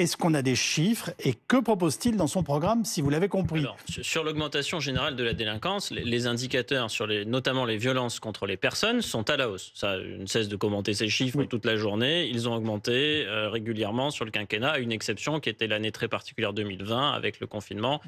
Est-ce qu'on a des chiffres et que propose-t-il dans son programme, si vous l'avez compris? Alors, sur l'augmentation générale de la délinquance, les indicateurs notamment les violences contre les personnes sont à la hausse. Ça, je ne cesse de commenter ces chiffres toute la journée. Ils ont augmenté régulièrement sur le quinquennat, à une exception qui était l'année très particulière 2020 avec le confinement,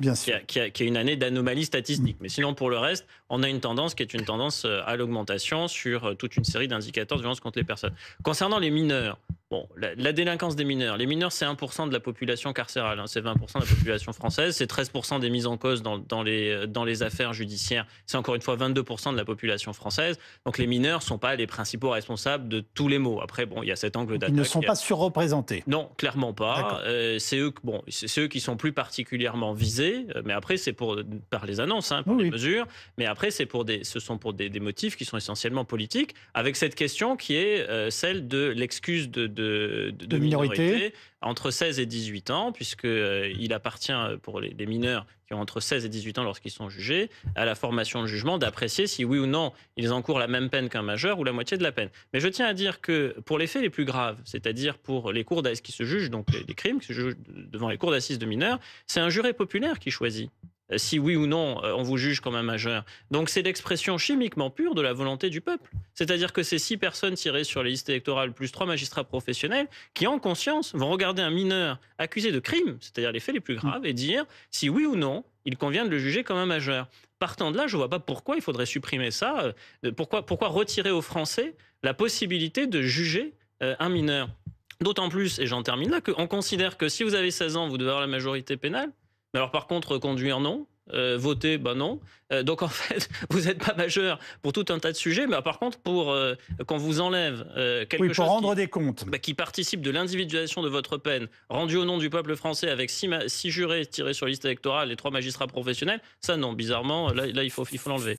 qui est une année d'anomalie statistique. Mais sinon, pour le reste, on a une tendance qui est une tendance à l'augmentation sur toute une série d'indicateurs de violence contre les personnes. Concernant les mineurs, bon, la délinquance des mineurs. Les mineurs, c'est 1% de la population carcérale. Hein, c'est 20% de la population française. C'est 13% des mises en cause dans les affaires judiciaires. C'est encore une fois 22% de la population française. Donc les mineurs ne sont pas les principaux responsables de tous les maux. Après, bon, il y a cet angle d'attaque. Ils ne sont pas surreprésentés. Non, clairement pas. C'est eux qui sont plus particulièrement visés. Mais après, c'est par les annonces, hein, pour les mesures. Mais après, ce sont pour des motifs qui sont essentiellement politiques, avec cette question qui est celle de l'excuse de minorité entre 16 et 18 ans, puisqu'il appartient pour les mineurs qui ont entre 16 et 18 ans lorsqu'ils sont jugés, à la formation de jugement, d'apprécier si oui ou non ils encourent la même peine qu'un majeur ou la moitié de la peine. Mais je tiens à dire que pour les faits les plus graves, c'est-à-dire pour les cours d'assises qui se jugent, donc les crimes qui se jugent devant les cours d'assises de mineurs, c'est un juré populaire qui choisit si oui ou non on vous juge comme un majeur. Donc c'est l'expression chimiquement pure de la volonté du peuple. C'est-à-dire que c'est 6 personnes tirées sur les listes électorales plus 3 magistrats professionnels qui, en conscience, vont regarder un mineur accusé de crime, c'est-à-dire les faits les plus graves, et dire si oui ou non il convient de le juger comme un majeur. Partant de là, je ne vois pas pourquoi il faudrait supprimer ça. Pourquoi retirer aux Français la possibilité de juger un mineur? D'autant plus, et j'en termine là, qu'on considère que si vous avez 16 ans, vous devez avoir la majorité pénale. Mais alors par contre, conduire, non. Voter, non. Donc en fait, vous n'êtes pas majeur pour tout un tas de sujets, mais par contre, qu'on vous enlève quelque chose rendre des comptes. Qui participe de l'individualisation de votre peine, rendue au nom du peuple français avec 6 jurés tirés sur liste électorale et 3 magistrats professionnels, ça non, bizarrement, là il faut l'enlever.